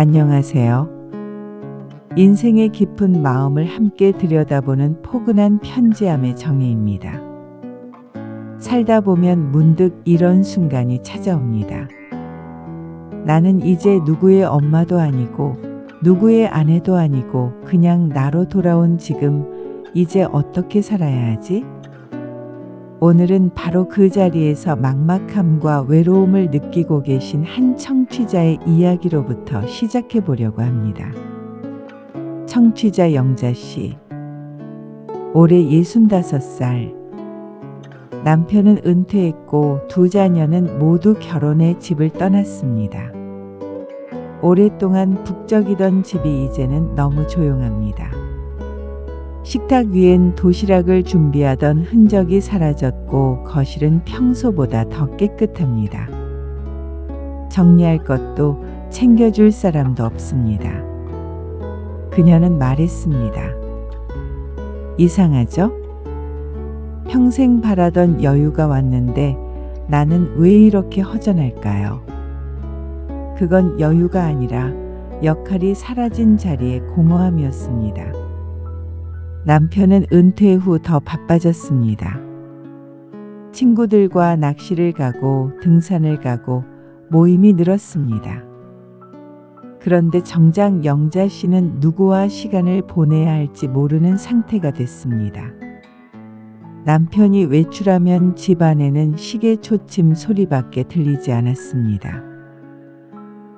안녕하세요. 인생의 깊은 마음을 함께 들여다보는 포근한 편지함의 정혜입니다. 살다 보면 문득 이런 순간이 찾아옵니다. 나는 이제 누구의 엄마도 아니고 누구의 아내도 아니고 그냥 나로 돌아온 지금 이제 어떻게 살아야 하지? 오늘은 바로 그 자리에서 막막함과 외로움을 느끼고 계신 한 청취자의 이야기로부터 시작해 보려고 합니다. 청취자 영자 씨. 올해 65살. 남편은 은퇴했고 두 자녀는 모두 결혼해 집을 떠났습니다. 오랫동안 북적이던 집이 이제는 너무 조용합니다. 식탁 위엔 도시락을 준비하던 흔적이 사라졌고 거실은 평소보다 더 깨끗합니다. 정리할 것도 챙겨줄 사람도 없습니다. 그녀는 말했습니다. 이상하죠? 평생 바라던 여유가 왔는데 나는 왜 이렇게 허전할까요? 그건 여유가 아니라 역할이 사라진 자리의 공허함이었습니다. 남편은 은퇴 후 더 바빠졌습니다. 친구들과 낚시를 가고 등산을 가고 모임이 늘었습니다. 그런데 정작 영자 씨는 누구와 시간을 보내야 할지 모르는 상태가 됐습니다. 남편이 외출하면 집안에는 시계 초침 소리밖에 들리지 않았습니다.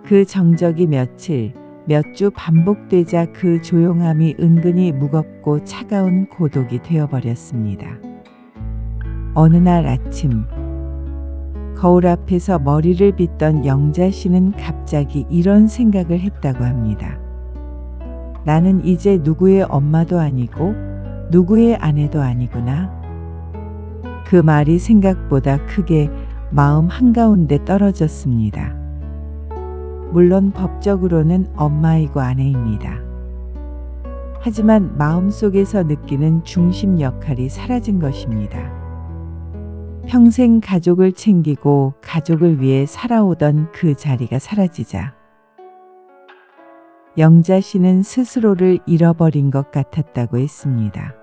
그 정적이 며칠, 몇 주 반복되자 그 조용함이 은근히 무겁고 차가운 고독이 되어버렸습니다. 어느 날 아침, 거울 앞에서 머리를 빗던 영자 씨는 갑자기 이런 생각을 했다고 합니다. 나는 이제 누구의 엄마도 아니고 누구의 아내도 아니구나. 그 말이 생각보다 크게 마음 한가운데 떨어졌습니다. 물론 법적으로는 엄마이고 아내입니다. 하지만 마음속에서 느끼는 중심 역할이 사라진 것입니다. 평생 가족을 챙기고 가족을 위해 살아오던 그 자리가 사라지자 영자 씨는 스스로를 잃어버린 것 같았다고 했습니다.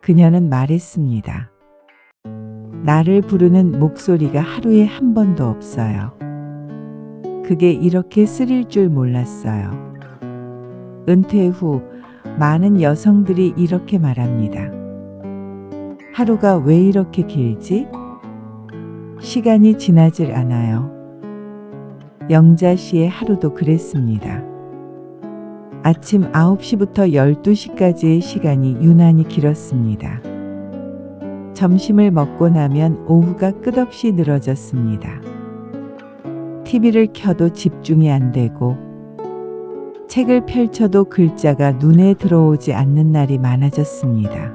그녀는 말했습니다. 나를 부르는 목소리가 하루에 한 번도 없어요. 그게 이렇게 쓰릴 줄 몰랐어요. 은퇴 후 많은 여성들이 이렇게 말합니다. 하루가 왜 이렇게 길지? 시간이 지나질 않아요. 영자 씨의 하루도 그랬습니다. 아침 9시부터 12시까지의 시간이 유난히 길었습니다. 점심을 먹고 나면 오후가 끝없이 늘어졌습니다. TV를 켜도 집중이 안 되고 책을 펼쳐도 글자가 눈에 들어오지 않는 날이 많아졌습니다.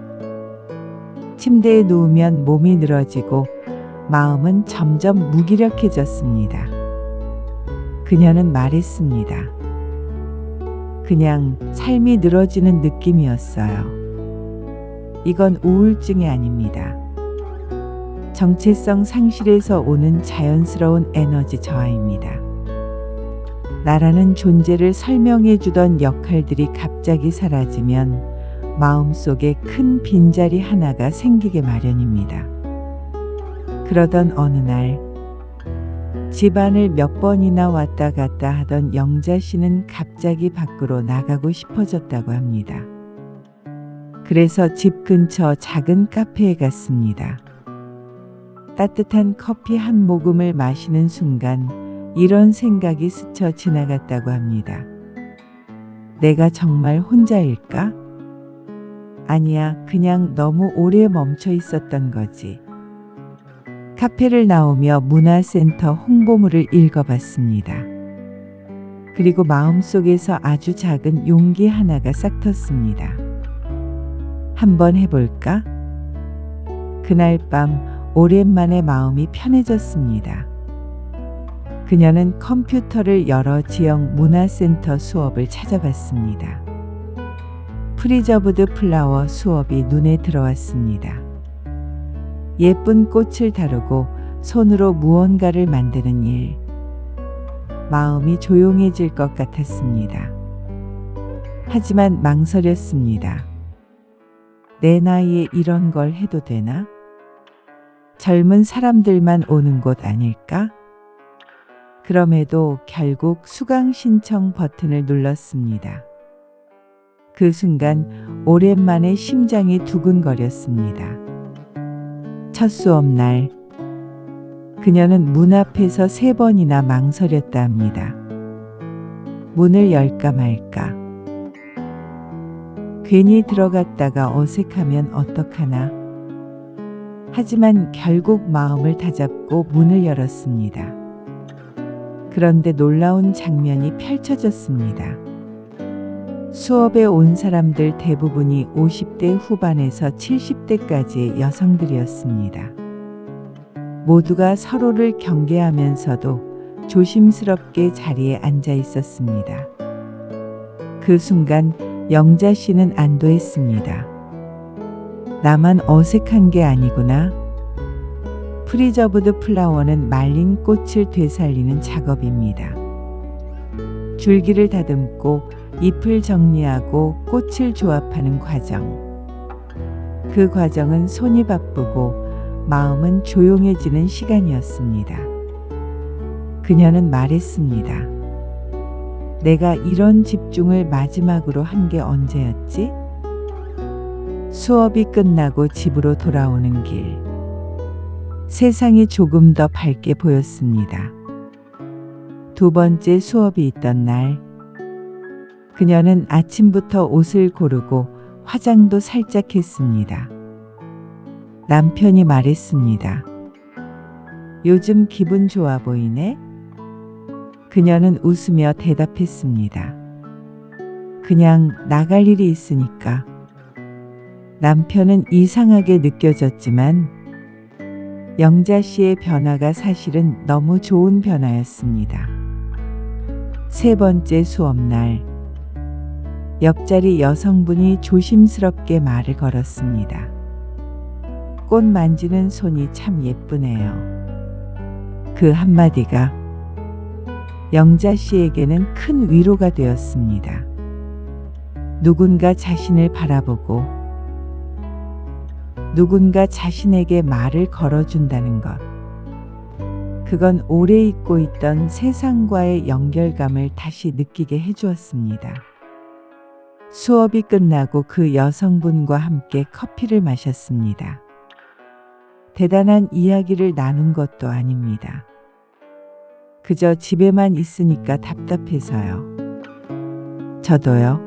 침대에 누우면 몸이 늘어지고 마음은 점점 무기력해졌습니다. 그녀는 말했습니다. 그냥 삶이 늘어지는 느낌이었어요. 이건 우울증이 아닙니다. 정체성 상실에서 오는 자연스러운 에너지 저하입니다. 나라는 존재를 설명해 주던 역할들이 갑자기 사라지면 마음속에 큰 빈자리 하나가 생기게 마련입니다. 그러던 어느 날 집안을 몇 번이나 왔다 갔다 하던 영자 씨는 갑자기 밖으로 나가고 싶어졌다고 합니다. 그래서 집 근처 작은 카페에 갔습니다. 따뜻한 커피 한 모금을 마시는 순간 이런 생각이 스쳐 지나갔다고 합니다. 내가 정말 혼자일까? 아니야, 그냥 너무 오래 멈춰 있었던 거지. 카페를 나오며 문화센터 홍보물을 읽어봤습니다. 그리고 마음속에서 아주 작은 용기 하나가 싹 텄습니다. 한번 해볼까? 그날 밤 오랜만에 마음이 편해졌습니다. 그녀는 컴퓨터를 열어 지역 문화센터 수업을 찾아봤습니다. 프리저브드 플라워 수업이 눈에 들어왔습니다. 예쁜 꽃을 다루고 손으로 무언가를 만드는 일, 마음이 조용해질 것 같았습니다. 하지만 망설였습니다. 내 나이에 이런 걸 해도 되나? 젊은 사람들만 오는 곳 아닐까? 그럼에도 결국 수강 신청 버튼을 눌렀습니다. 그 순간 오랜만에 심장이 두근거렸습니다. 첫 수업 날 그녀는 문 앞에서 3번이나 망설였다 합니다. 문을 열까 말까. 괜히 들어갔다가 어색하면 어떡하나. 하지만 결국 마음을 다잡고 문을 열었습니다. 그런데 놀라운 장면이 펼쳐졌습니다. 수업에 온 사람들 대부분이 50대 후반에서 70대까지의 여성들이었습니다. 모두가 서로를 경계하면서도 조심스럽게 자리에 앉아 있었습니다. 그 순간 영자 씨는 안도했습니다. 나만 어색한 게 아니구나. 프리저브드 플라워는 말린 꽃을 되살리는 작업입니다. 줄기를 다듬고 잎을 정리하고 꽃을 조합하는 과정. 그 과정은 손이 바쁘고 마음은 조용해지는 시간이었습니다. 그녀는 말했습니다. 내가 이런 집중을 마지막으로 한 게 언제였지? 수업이 끝나고 집으로 돌아오는 길. 세상이 조금 더 밝게 보였습니다. 2번째 수업이 있던 날, 그녀는 아침부터 옷을 고르고 화장도 살짝 했습니다. 남편이 말했습니다. 요즘 기분 좋아 보이네? 그녀는 웃으며 대답했습니다. 그냥 나갈 일이 있으니까. 남편은 이상하게 느껴졌지만 영자 씨의 변화가 사실은 너무 좋은 변화였습니다. 3번째 수업날, 옆자리 여성분이 조심스럽게 말을 걸었습니다. 꽃 만지는 손이 참 예쁘네요. 그 한마디가 영자 씨에게는 큰 위로가 되었습니다. 누군가 자신을 바라보고 누군가 자신에게 말을 걸어준다는 것. 그건 오래 잊고 있던 세상과의 연결감을 다시 느끼게 해주었습니다. 수업이 끝나고 그 여성분과 함께 커피를 마셨습니다. 대단한 이야기를 나눈 것도 아닙니다. 그저 집에만 있으니까 답답해서요. 저도요.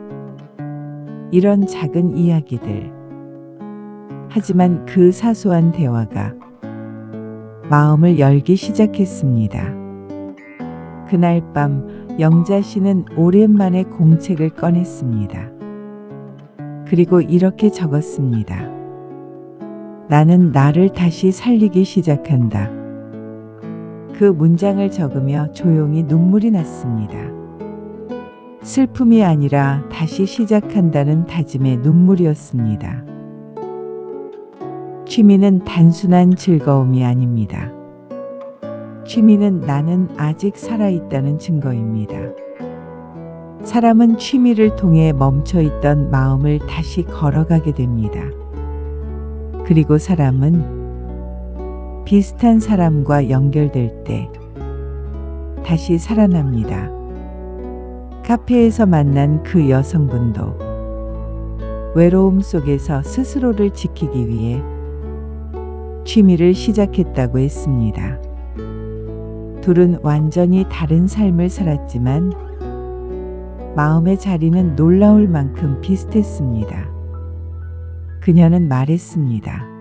이런 작은 이야기들. 하지만 그 사소한 대화가 마음을 열기 시작했습니다. 그날 밤 영자 씨는 오랜만에 공책을 꺼냈습니다. 그리고 이렇게 적었습니다. 나는 나를 다시 살리기 시작한다. 그 문장을 적으며 조용히 눈물이 났습니다. 슬픔이 아니라 다시 시작한다는 다짐의 눈물이었습니다. 취미는 단순한 즐거움이 아닙니다. 취미는 나는 아직 살아있다는 증거입니다. 사람은 취미를 통해 멈춰있던 마음을 다시 걸어가게 됩니다. 그리고 사람은 비슷한 사람과 연결될 때 다시 살아납니다. 카페에서 만난 그 여성분도 외로움 속에서 스스로를 지키기 위해 취미를 시작했다고 했습니다. 둘은 완전히 다른 삶을 살았지만 마음의 자리는 놀라울 만큼 비슷했습니다. 그녀는 말했습니다.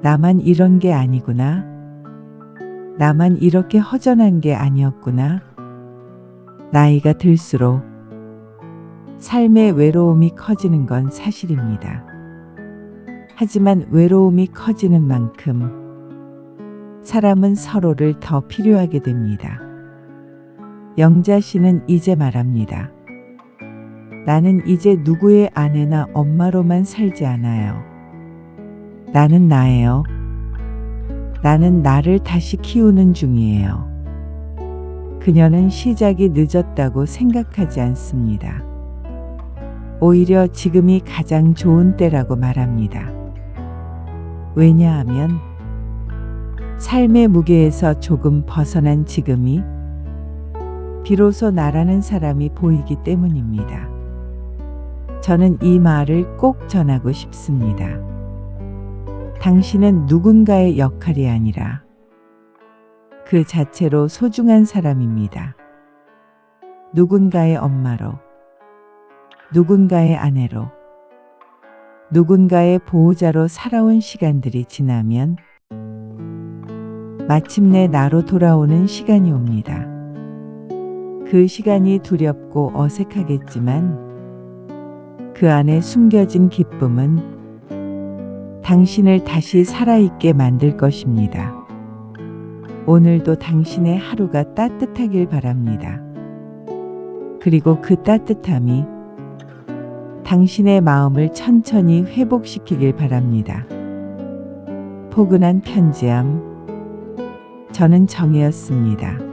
나만 이런 게 아니구나. 나만 이렇게 허전한 게 아니었구나. 나이가 들수록 삶의 외로움이 커지는 건 사실입니다. 하지만 외로움이 커지는 만큼 사람은 서로를 더 필요하게 됩니다. 영자 씨는 이제 말합니다. 나는 이제 누구의 아내나 엄마로만 살지 않아요. 나는 나예요. 나는 나를 다시 키우는 중이에요. 그녀는 시작이 늦었다고 생각하지 않습니다. 오히려 지금이 가장 좋은 때라고 말합니다. 왜냐하면 삶의 무게에서 조금 벗어난 지금이 비로소 나라는 사람이 보이기 때문입니다. 저는 이 말을 꼭 전하고 싶습니다. 당신은 누군가의 역할이 아니라 그 자체로 소중한 사람입니다. 누군가의 엄마로, 누군가의 아내로, 누군가의 보호자로 살아온 시간들이 지나면 마침내 나로 돌아오는 시간이 옵니다. 그 시간이 두렵고 어색하겠지만 그 안에 숨겨진 기쁨은 당신을 다시 살아있게 만들 것입니다. 오늘도 당신의 하루가 따뜻하길 바랍니다. 그리고 그 따뜻함이 당신의 마음을 천천히 회복시키길 바랍니다. 포근한 편지함. 저는 정혜였습니다.